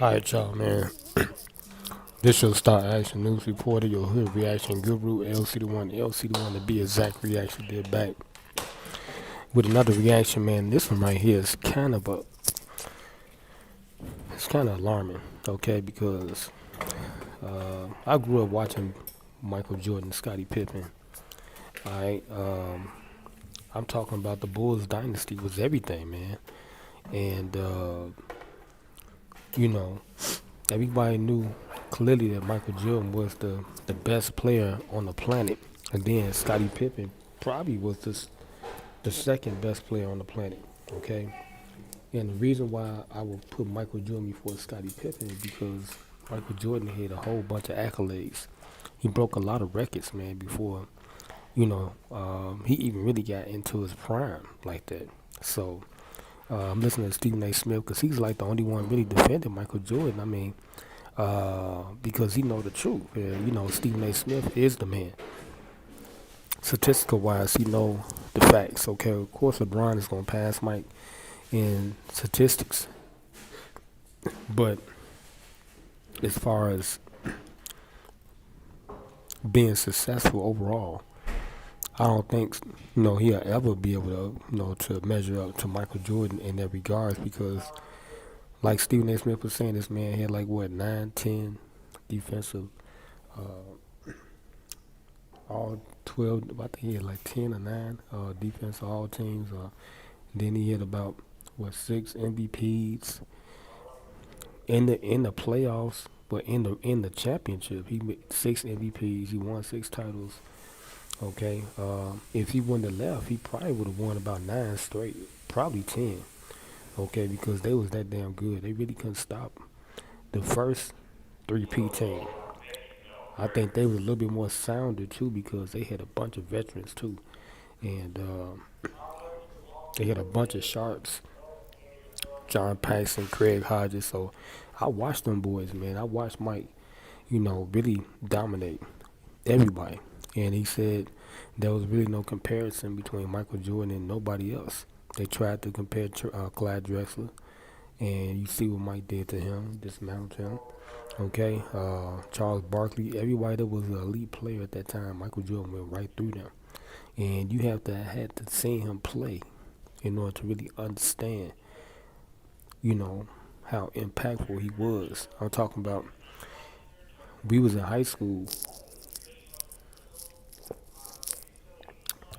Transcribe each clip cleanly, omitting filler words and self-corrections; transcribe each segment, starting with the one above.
All right, y'all, man. This your Star Action News Reporter, your hood reaction guru, LCD1, LCD1 to be exact reaction. Did back with another reaction, man. This one right here is it's kind of alarming, okay? Because I grew up watching Michael Jordan, Scottie Pippen. All right, I'm talking about the Bulls dynasty was everything, man. And you know, everybody knew clearly that Michael Jordan was the best player on the planet. And then Scottie Pippen probably was the second best player on the planet. Okay? And the reason why I would put Michael Jordan before Scottie Pippen is because Michael Jordan had a whole bunch of accolades. He broke a lot of records, man, before, he even really got into his prime like that. So I'm listening to Stephen A. Smith because he's like the only one really defending Michael Jordan. I mean, because he know the truth. Stephen A. Smith is the man. Statistical wise, he know the facts. Okay, of course, LeBron is gonna pass Mike in statistics, but as far as being successful overall, I don't think he'll ever be able to to measure up to Michael Jordan in that regards because, like Stephen A. Smith was saying, this man had like what 9, 10 defensive all 12. I think he had like 10 or 9 defense all teams. Then he had about what 6 MVPs in the playoffs, but in the championship he made 6 MVPs. He won 6 titles. Okay, if he wouldn't have left, he probably would have won about 9 straight, probably 10. Okay, because they was that damn good. They really couldn't stop the first 3P team. I think they was a little bit more sounder too because they had a bunch of veterans too, and they had a bunch of sharps, John Paxson, Craig Hodges. So I watched them boys, man. I watched Mike, really dominate everybody, and he said there was really no comparison between Michael Jordan and nobody else. They tried to compare Clyde Drexler, and you see what Mike did to him, dismantled him. Okay, Charles Barkley, everybody that was an elite player at that time, Michael Jordan went right through them, and you have to had to see him play in order to really understand, you know, how impactful he was. I'm talking about we was in high school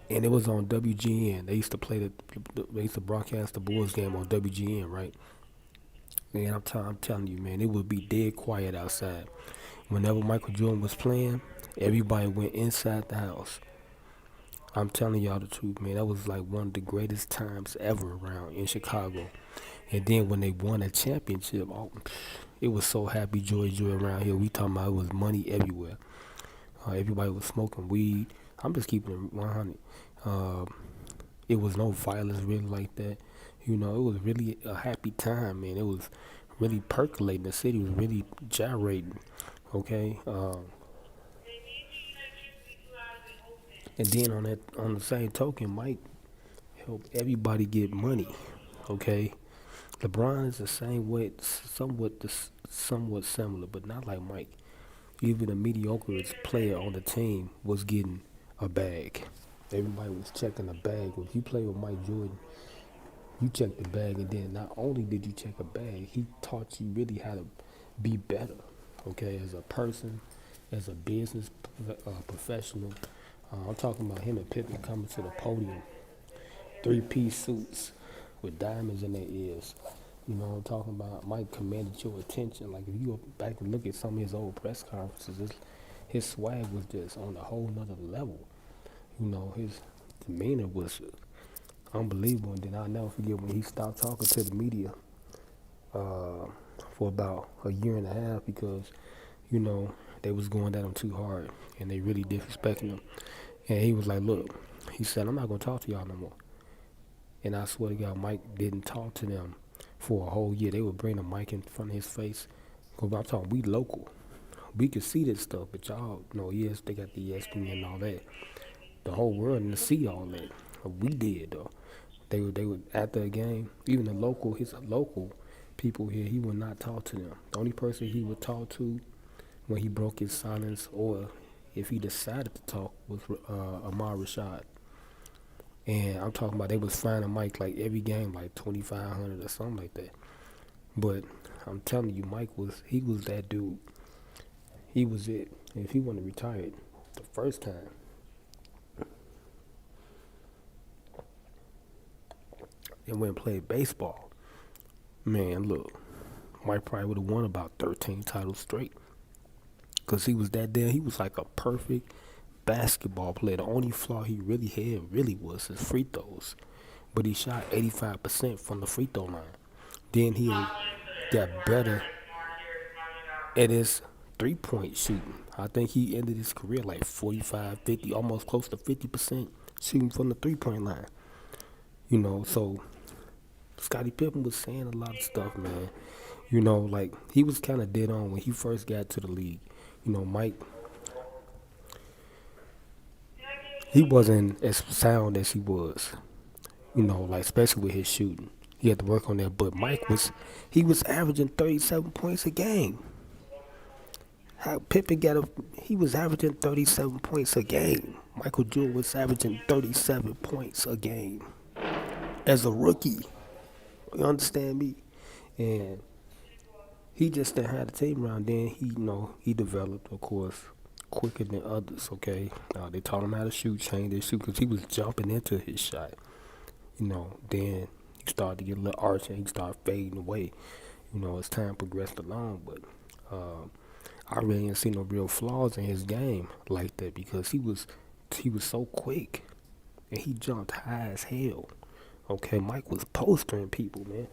and it was on WGN. They used to play they used to broadcast the Bulls game on WGN, right? And I'm telling you, man, it would be dead quiet outside. Whenever Michael Jordan was playing, everybody went inside the house. I'm telling y'all the truth, man. That was like one of the greatest times ever around in Chicago. And then when they won a championship, oh, it was so happy, joy, joy around here. We talking about it was money everywhere. Everybody was smoking weed. I'm just keeping it 100. Uh, it was no violence really like that. It was really a happy time, man. It was really percolating. The city was really gyrating. Okay. And then on the same token, Mike helped everybody get money. Okay. LeBron is the same way, somewhat similar, but not like Mike. Even the mediocreest player on the team was getting a bag. Everybody was checking a bag. If you play with Mike Jordan, you check the bag, and then not only did you check a bag, he taught you really how to be better. Okay, as a person, as a business professional. I'm talking about him and Pippen coming to the podium, 3-piece suits with diamonds in their ears. I'm talking about Mike commanded your attention. Like if you go back and look at some of his old press conferences, his swag was just on a whole nother level. His demeanor was unbelievable. And then I'll never forget when he stopped talking to the media uh, for about a year and a half because, you know, they was going at him too hard and they really disrespecting him. And he was like, look, he said, I'm not going to talk to y'all no more. And I swear to God, Mike didn't talk to them for a whole year. They would bring the mic in front of his face. Cause I'm talking, we local. We could see this stuff, but y'all know, yes, they got the ESPN and all that. The whole world didn't see all that. We did though. They would after a game, even the local, his local. people here, he would not talk to them. The only person he would talk to when he broke his silence or if he decided to talk was Amar Rashad. And I'm talking about they was finding Mike like every game, like 2,500 or something like that. But I'm telling you, he was that dude. He was it. And if he wouldn't have retired the first time and went and played baseball, man, look, Mike probably would have won about 13 titles straight. Because he was that damn, he was like a perfect basketball player. The only flaw he really had really was his free throws. But he shot 85% from the free throw line. Then he got better at his 3-point shooting. I think he ended his career like 45, 50, almost close to 50% shooting from the 3-point line. So Scottie Pippen was saying a lot of stuff, man. Like he was kind of dead on when he first got to the league. Mike, he wasn't as sound as he was. Like especially with his shooting. He had to work on that. But he was averaging 37 points a game. How Pippen he was averaging 37 points a game. Michael Jordan was averaging 37 points a game as a rookie. You understand me? And he just didn't have the team around. Then he developed, of course, quicker than others. Okay, they taught him how to shoot, change their shoot, because he was jumping into his shot. Then he started to get a little arch and he started fading away. As time progressed along, but I really didn't see no real flaws in his game like that because he was so quick and he jumped high as hell. Okay, Mike was postering people, man.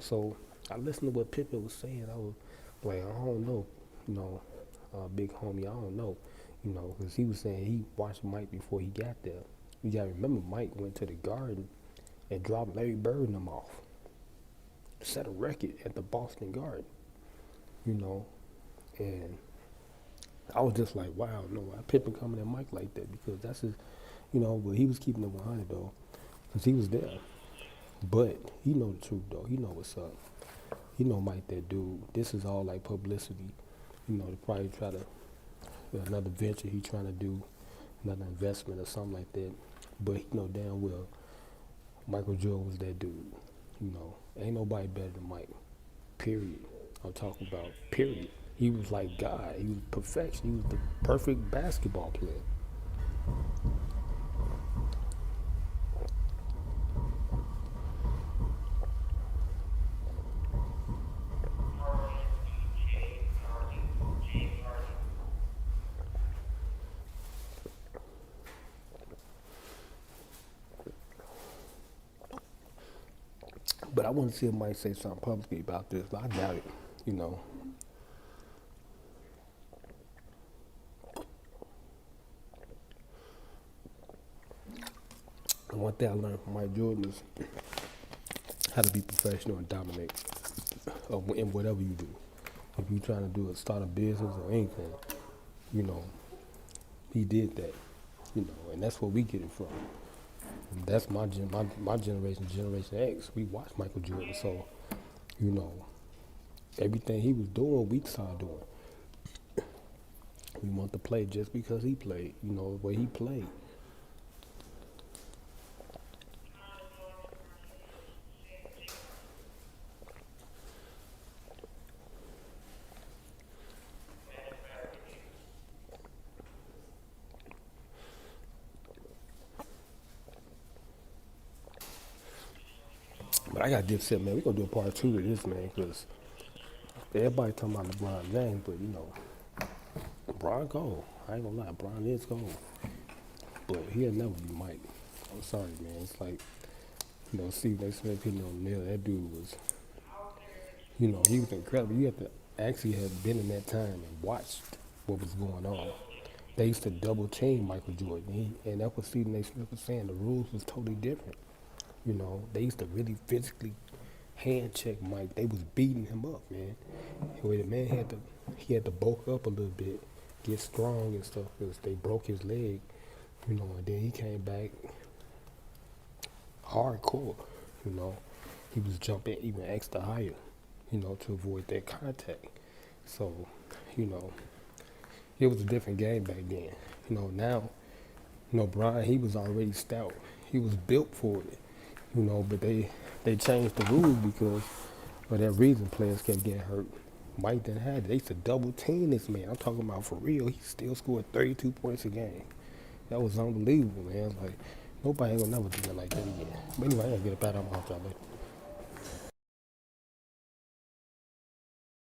So I listened to what Pippen was saying. I was like, I don't know, big homie, I don't know, because he was saying he watched Mike before he got there. You gotta remember, Mike went to the Garden and dropped Larry Bird and them off, set a record at the Boston Garden, and I was just like, wow, no, why Pippen coming at Mike like that? Because that's his, but he was keeping it 100 though, because he was there. But he know the truth though. He know what's up. He know Mike that dude. This is all like publicity, to probably try to another venture he trying to do, another investment or something like that. But he know damn well Michael Jordan was that dude. Ain't nobody better than Mike. Period. I'm talking about period. He was like God. He was perfection. He was the perfect basketball player. But I want to see if Mike say something publicly about this, but I doubt it. You know, and one thing I learned from Mike Jordan is how to be professional and dominate in whatever you do. If you're trying to start a business or anything, you know, he did that. And that's where we get it from. That's my generation, Generation X. We watched Michael Jordan, so you know everything he was doing, we started doing. We want to play just because he played. The way he played. But I got Dipset, man. We gonna do a part two of this, man, because everybody talking about LeBron James, but LeBron gold. I ain't gonna lie, LeBron is gold, but he'll never be Mike. I'm sorry, man. It's like Steve A. Smith hitting on the nail. That dude was, he was incredible. You have to actually have been in that time and watched what was going on. They used to double team Michael Jordan, and that's what Stephen A. Smith was saying. The rules was totally different. They used to really physically hand check Mike. They was beating him up, man. Where the man had to bulk up a little bit, get strong and stuff, because they broke his leg, and then he came back hardcore, He was jumping even extra higher, to avoid that contact. So, you know, it was a different game back then. Now, Brian, he was already stout. He was built for it. But they changed the rules because for that reason players kept getting hurt. Mike didn't have it. They used to double team this man. I'm talking about for real. He still scored 32 points a game. That was unbelievable, man. Like nobody ain't gonna never do that like that again. But anyway, I gotta get up out of my house, y'all later.